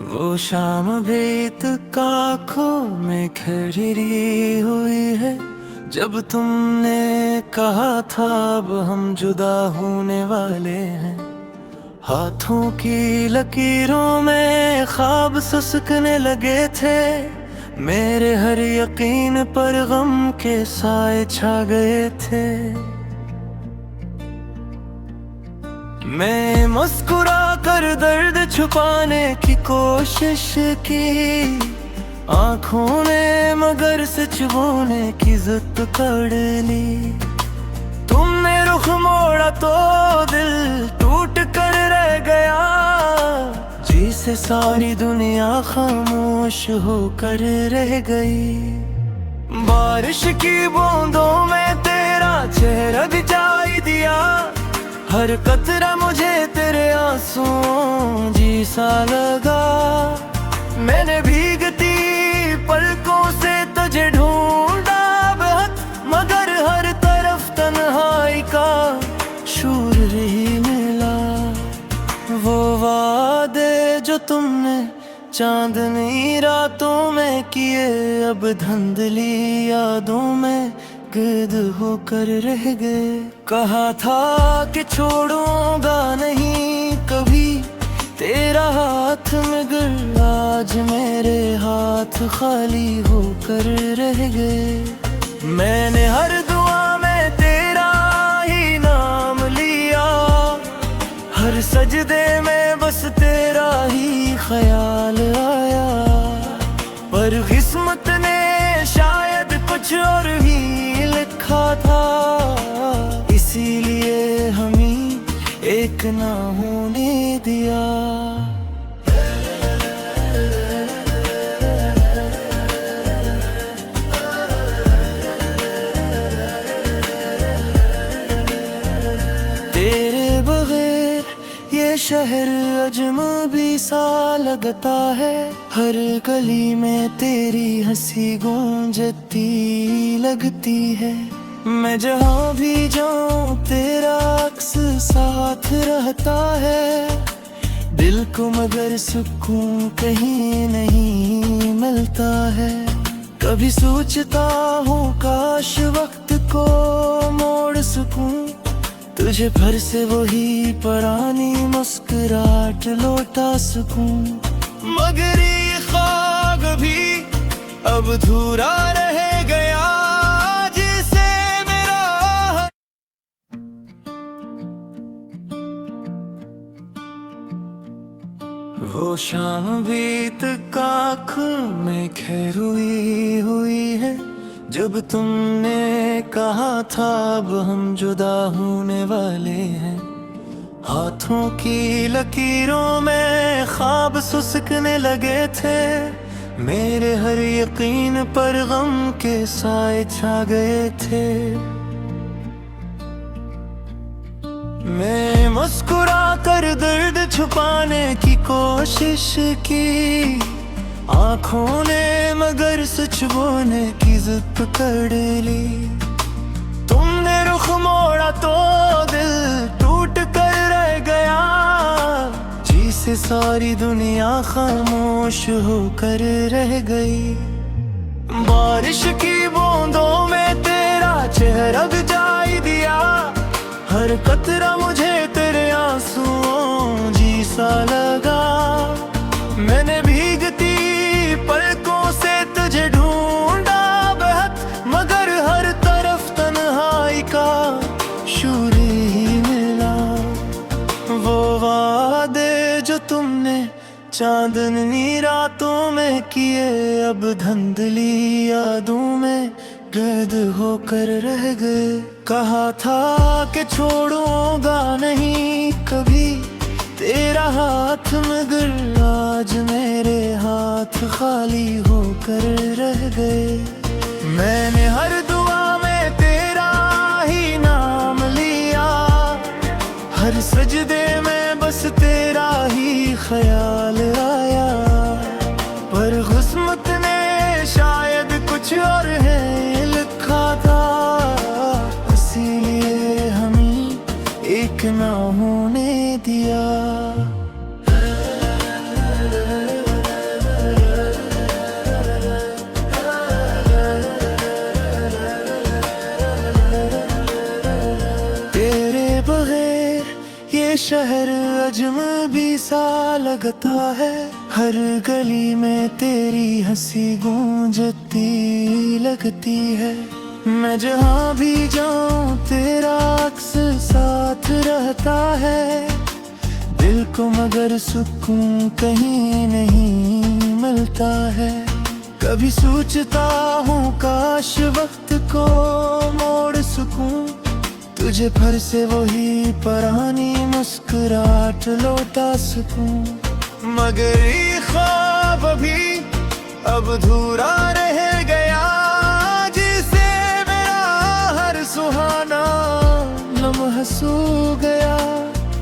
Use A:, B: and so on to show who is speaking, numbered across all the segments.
A: वो शाम भीत का आँखों में खिरी हुई है, जब तुमने कहा था अब हम जुदा होने वाले हैं। हाथों की लकीरों में ख्वाब सुसकने लगे थे, मेरे हर यकीन पर गम के साए छा गए थे। मैं मुस्कुरा कर दर्द छुपाने की कोशिश की, आंखों ने मगर सच बोलने की जिद कर ली। तुमने रुख मोड़ा तो दिल टूट कर रह गया, जी से सारी दुनिया खामोश होकर रह गई। बारिश की बूंदों में तेरा चेहरा दिखाई दिया, हर कतरा मुझे तेरे आंसुओं जैसा लगा। मैंने भीगती पलकों से तुझे ढूंढा बहुत, मगर हर तरफ तन्हाई का शूर ही मिला। वो वादे जो तुमने चांदनी रातों में किए, अब धुंधली यादों में कैद होकर रह गए। कहा था कि छोड़ूंगा नहीं कभी तेरा हाथ, मगर आज मेरे हाथ खाली होकर रह गए। मैंने हर दुआ में तेरा ही नाम लिया, हर सजदे में बस तेरा ही ख्याल आया। पर किस्मत ने शायद कुछ और ही लिखा था, इसीलिए हमें एक ना होने दिया। तेरे बगैर ये शहर अजनबी सा लगता है, हर गली में तेरी हंसी गूंजती लगती है। मैं जहाँ भी जाऊँ तेरा अक्स साथ रहता है, दिल को मगर सुकून कहीं नहीं मिलता है। कभी सोचता हूँ काश वक्त को मोड़ सकूं, तुझे फिर से वही पुरानी मुस्कुराहट लौटा सकूं। मगर ये ख्वाब भी अब अधूरा रह गया, जिसे मेरा वो शाम बीत का आँखों में खैर हुई है, जब तुमने कहा था अब हम जुदा होने वाले हैं। हाथों की लकीरों में ख्वाब सुसकने लगे थे, मेरे हर यकीन पर गम के साए छा गए थे। मैं मुस्कुरा कर दर्द छुपाने की कोशिश की, आंखों ने मगर सच बोलने की जिद कर ली। तुमने रुख मोड़ा तो दिल टूट कर रह गया, जी से सारी दुनिया खामोश होकर रह गई। बारिश की बूंदों में तेरा चेहरा दिखाई दिया, हर कतरा मुझे तेरे आंसुओं जैसा लगा। मैंने भीगती पलकों से तुझे ढूंढा बहुत, मगर हर तरफ तन्हाई का शूर ही मिला। वो वादे जो तुमने चांदनी रातों में किए, अब धुंधली यादों में कैद होकर रह गए। कहा था कि छोड़ूंगा नहीं कभी तेरा हाथ, मगर आज मेरे हाथ खाली होकर रह गए। मैंने हर दुआ में तेरा ही नाम लिया, हर सजदे में बस तेरा ही ख्याल आया। पर किस्मत ने शायद कुछ और है लिखा था, इसीलिए हमें एक ना होने दिया। ये शहर अजनबी सा लगता है, हर गली में तेरी हंसी गूंजती लगती है। मैं जहाँ भी जाऊँ तेरा अक्स साथ रहता है, दिल को मगर सुकून कहीं नहीं मिलता है। कभी सोचता हूँ काश वक्त को मोड़ सकूं, तुझे फिर से वही पुरानी मुस्कुराहट लौटा सकूं। मगर ये ख्वाब अभी अब अधूरा रह गया, जिसे मेरा हर सुहाना लम्हा सो गया।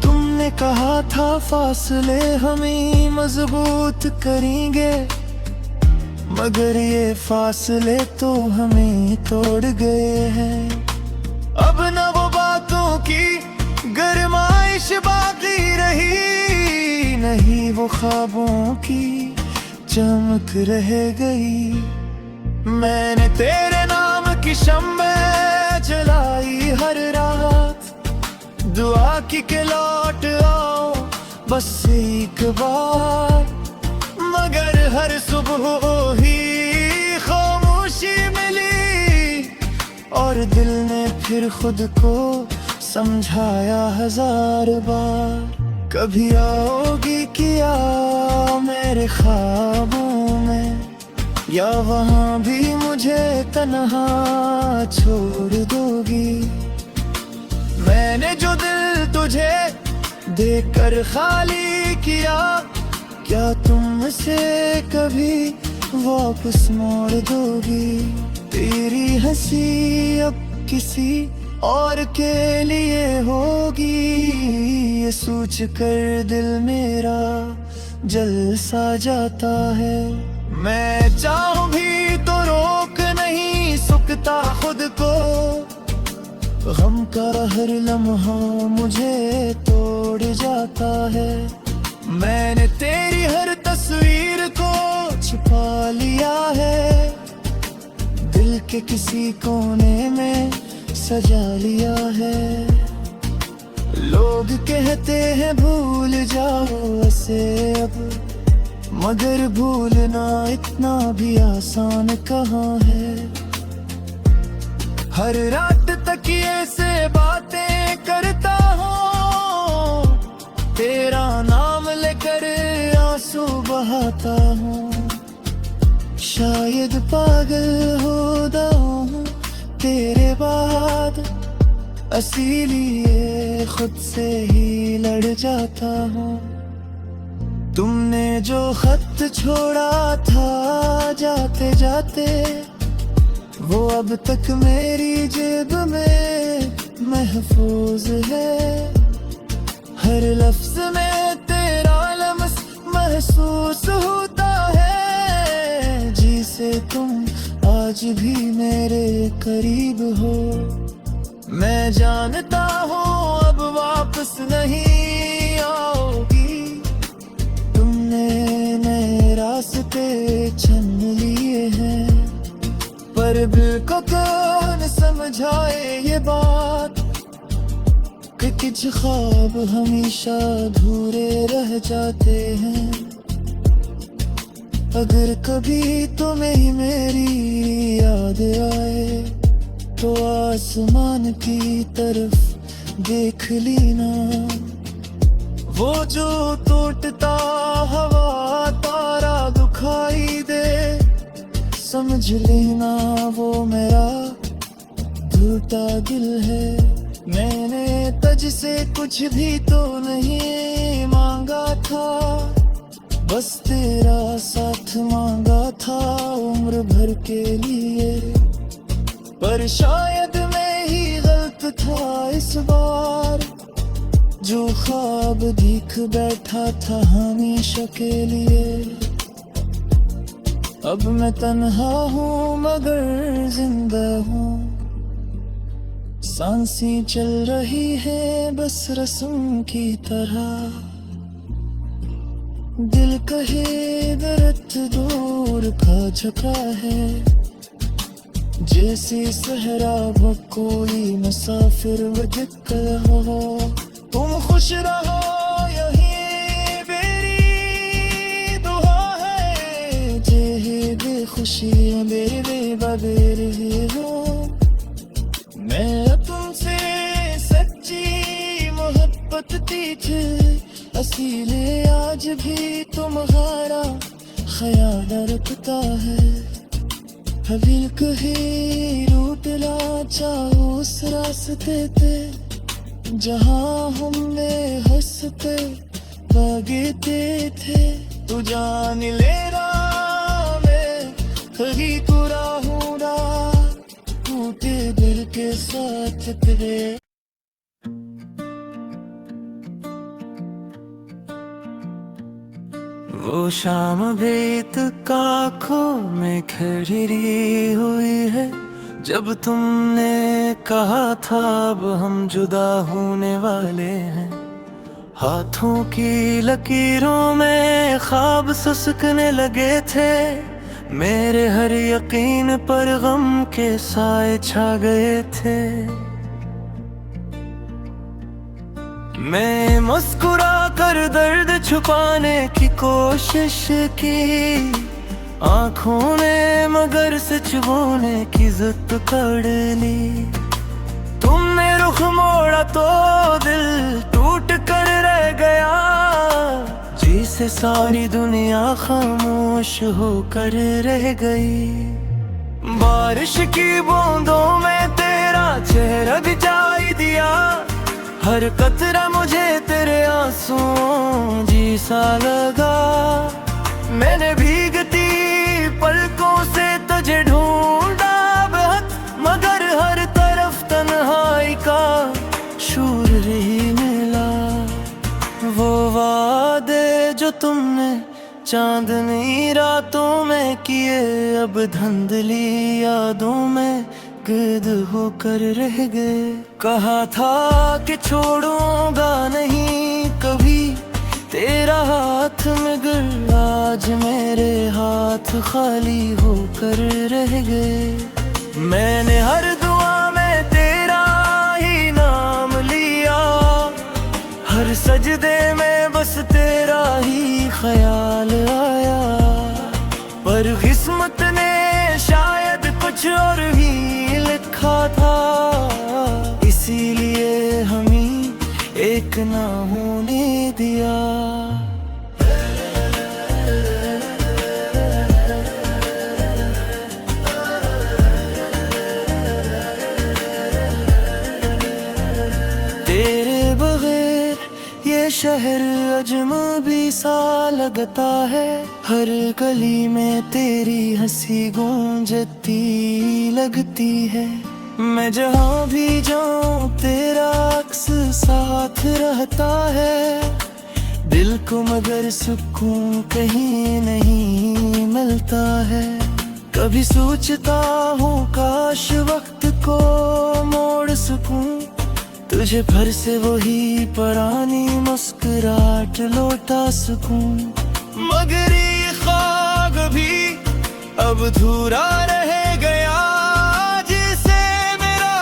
A: तुमने कहा था फासले हमें मजबूत करेंगे, मगर ये फासले तो हमें तोड़ गए हैं। अब न वो बातों की गरमाइश बाकी रही, नहीं वो ख्वाबों की चमक रह गई। मैंने तेरे नाम की शम्मे जलाई हर रात, दुआ की के लौट आओ बस एक बार। मगर हर सुबह ही खामोशी मिली, और दिल ने फिर खुद को समझाया 1000 बार। कभी आओगी क्या मेरे ख्वाबों में, या वहाँ भी मुझे तन्हा छोड़ दोगी। मैंने जो दिल तुझे देकर खाली किया, क्या तुम उसे कभी वापस मोड़ दोगी। तेरी हंसी अब किसी और के लिए होगी, ये सोच कर दिल मेरा जल सा जाता है। मैं चाहूं भी तो रोक नहीं सकता खुद को, गम का हर लम्हा मुझे तोड़ जाता है। मैंने तेरी हर तस्वीर को छुपा लिया है, दिल के किसी कोने में सजा लिया है। लोग कहते हैं भूल जाओ ऐसे अब, मगर भूलना इतना भी आसान कहाँ है। हर रात तकिए से बातें करता हूँ, तेरा नाम लेकर आंसू बहाता हूँ। शायद पागल हो जाऊं तेरे बाद, इसीलिए खुद से ही लड़ जाता हूँ। तुमने जो खत छोड़ा था जाते जाते, वो अब तक मेरी जेब में महफूज है। हर लफ्ज में तेरा लम्स महसूस होता है, जिसे तुम आज भी मेरे करीब हो। मैं जानता हूँ अब वापस नहीं आओगी, तुमने नए रास्ते चुन लिए हैं। पर दिल को कौन समझाए ये बात, कि कुछ ख्वाब हमेशा अधूरे रह जाते हैं। अगर कभी तुम्हें ही मेरी याद आए, तो आसमान की तरफ देख लेना। वो जो टूटता हवा तारा दुखाई दे, समझ लेना वो मेरा टूटा दिल है। मैंने तुझसे कुछ भी तो नहीं मांगा था, बस तेरा साथ मांगा था उम्र भर के लिए। पर शायद मैं ही गलत था इस बार, जो ख्वाब देख बैठा था हमेशा के लिए। अब मैं तन्हा हूँ मगर जिंदा हूँ, सांसें चल रही है बस रस्म की तरह। दिल कहे दर्द दूर का झका है, जैसे सहरा व कोई मुसाफिर वजह हो। तुम खुश रहो यही मेरी दुआ है, जे बेखुशियां मेरे बगैर ही हो। मैं तुमसे सच्ची मोहब्बत थी असीले, आज भी तुम्हारा ख्याल रखता है। हवील कहीं रूटना चाहो उस रास्ते पे, जहाँ हमने हंसते भागते थे। तू जान ले रहा मैं कहीं पूरा हूँ ना, टूटे दिल के साथ तेरे। वो शाम बीत का आँखों में खड़ी हुई है, जब तुमने कहा था अब हम जुदा होने वाले हैं। हाथों की लकीरों में ख्वाब सुसकने लगे थे, मेरे हर यकीन पर गम के साए छा गए थे। मैं मुस्कुरा कर दर्द छुपाने की कोशिश की, आंखों ने मगर सच बोलने की जिद कर ली। तुमने रुख मोड़ा तो दिल टूट कर रह गया, जी से सारी दुनिया खामोश होकर रह गई। बारिश की बूंदों में तेरा चेहरा दिखाई दिया, हर कतरा मुझे तेरे आंसुओं जैसा लगा। मैंने भीगती पलकों से तुझे ढूंढा बहुत, मगर हर तरफ तन्हाई का शूर ही मिला। वो वादे जो तुमने चांदनी रातों में किए, अब धुंधली यादों में गिरद होकर रह गए। कहा था कि छोड़ूंगा नहीं कभी तेरा हाथ, मगर आज मेरे हाथ खाली होकर रह गए। मैंने हर दुआ में तेरा ही नाम लिया, हर सजदे में बस तेरा ही ख्याल आया। पर किस्मत ने शायद कुछ और ही लिखा था, इसीलिए हमें एक ना होने दिया। तेरे बगैर ये शहर अजनबी सा लगता है, हर गली में तेरी हंसी गूंजती लगती है। मैं जहाँ भी जाऊँ तेरा अक्स साथ रहता है, दिल को मगर सुकून कहीं नहीं मिलता है। कभी सोचता हूँ काश वक्त को मोड़ सकूं, तुझे फिर से वही पुरानी मुस्कुराहट लौटा सकूं। मगर ये ख्वाब भी अब अधूरा रह गया, जिसे मेरा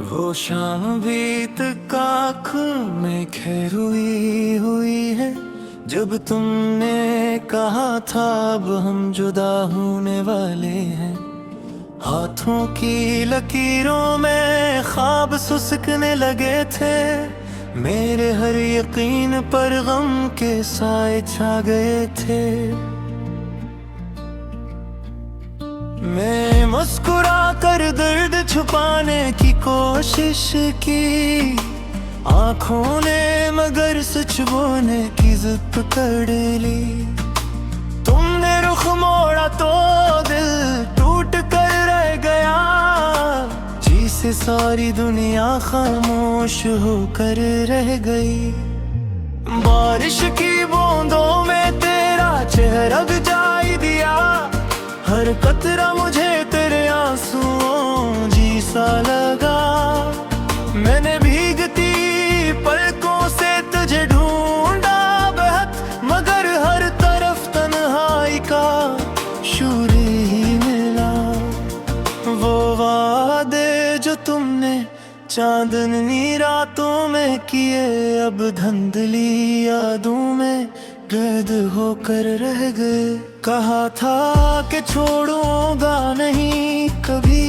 A: वो शाम बीत का आँखों में खैर हुई है, जब तुमने कहा था अब हम जुदा होने वाले हैं। हाथों की लकीरों में ख्वाब सुसकने लगे थे, मेरे हर यकीन पर गम के साए छा गए थे। मैं मुस्कुरा कर दर्द छुपाने की कोशिश की, आँखों ने मगर सच बोलने की जिद कर ली। तुमने रुख मोड़ा तो दिल टूट कर रह गया, जिसे सारी दुनिया खामोश होकर रह गई। बारिश की बूंदों में तेरा चेहरा दिखाई दिया, हर कतरा मुझे तेरे आंसुओं जैसा लगा। मैंने भीगती पलकों से तुझे ढूंढा बहुत, मगर हर तरफ तन्हाई का शूर ही मिला। चांदनी रातों में किए अब धंधली यादों में कैद होकर रह गए। कहा था कि छोड़ूंगा नहीं कभी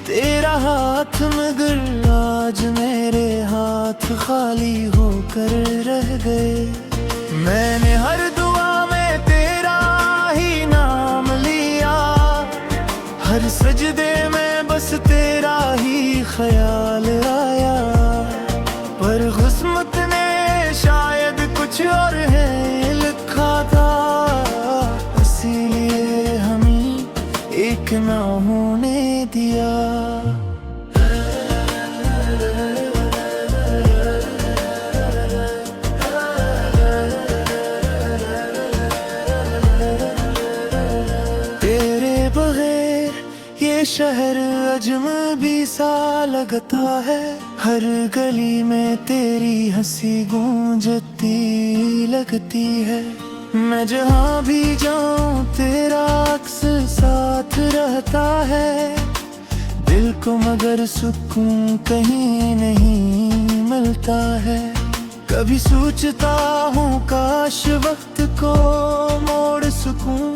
A: तेरा हाथ, मगर आज मेरे हाथ खाली होकर रह गए। मैंने हर दुआ में तेरा ही नाम लिया, हर सजदे में बस तेरा ही ख्याल आया, पर किस्मत ने शायद कुछ और है लिखा था, इसीलिए हमें एक ना होने दिया। तेरे बगैर ये शहर अजनबी सा लगता है, हर गली में तेरी हंसी गूंजती लगती है। मैं जहाँ भी जाऊँ तेरा अक्स साथ रहता है, दिल को मगर सुकून कहीं नहीं मिलता है। कभी सोचता हूँ काश वक्त को मोड़ सकूं,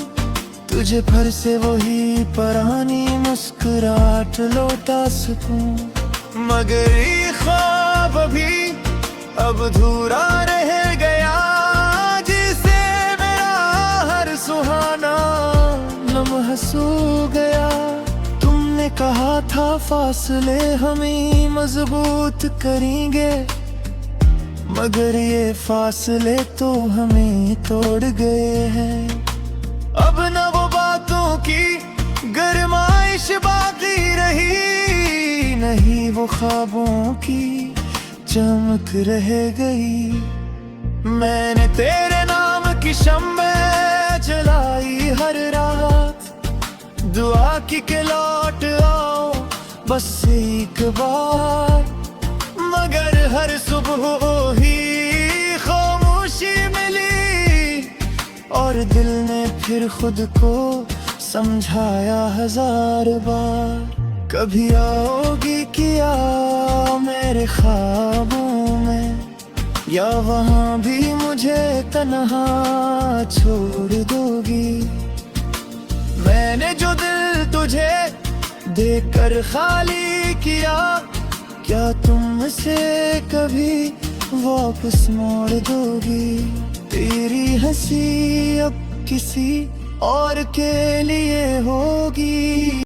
A: तुझे फिर से वही पुरानी मुस्कुराहट लौटा सकूं, मगर ये ख्वाब अभी अब अधूरा रह गया, जिसे मेरा हर सुहाना लम्हा सो गया। तुमने कहा था फासले हमें मजबूत करेंगे, मगर ये फासले तो हमें तोड़ गए हैं। अब न वो बातों की गरमाइश बाकी रही, नहीं वो ख्वाबों की चमक रह गई। मैंने तेरे नाम की शम्मे जलाई हर रात, दुआ की के लौट आओ बस एक बार, मगर हर सुबह ही खामोशी मिली, और दिल ने फिर खुद को समझाया 1000 बार। कभी आओगी क्या मेरे ख्वाबों में, या वहाँ भी मुझे तन्हा छोड़ दोगी। मैंने जो दिल तुझे देकर खाली किया, क्या तुम उसे कभी वापस मोड़ दोगी। तेरी हंसी अब किसी और के लिए होगी।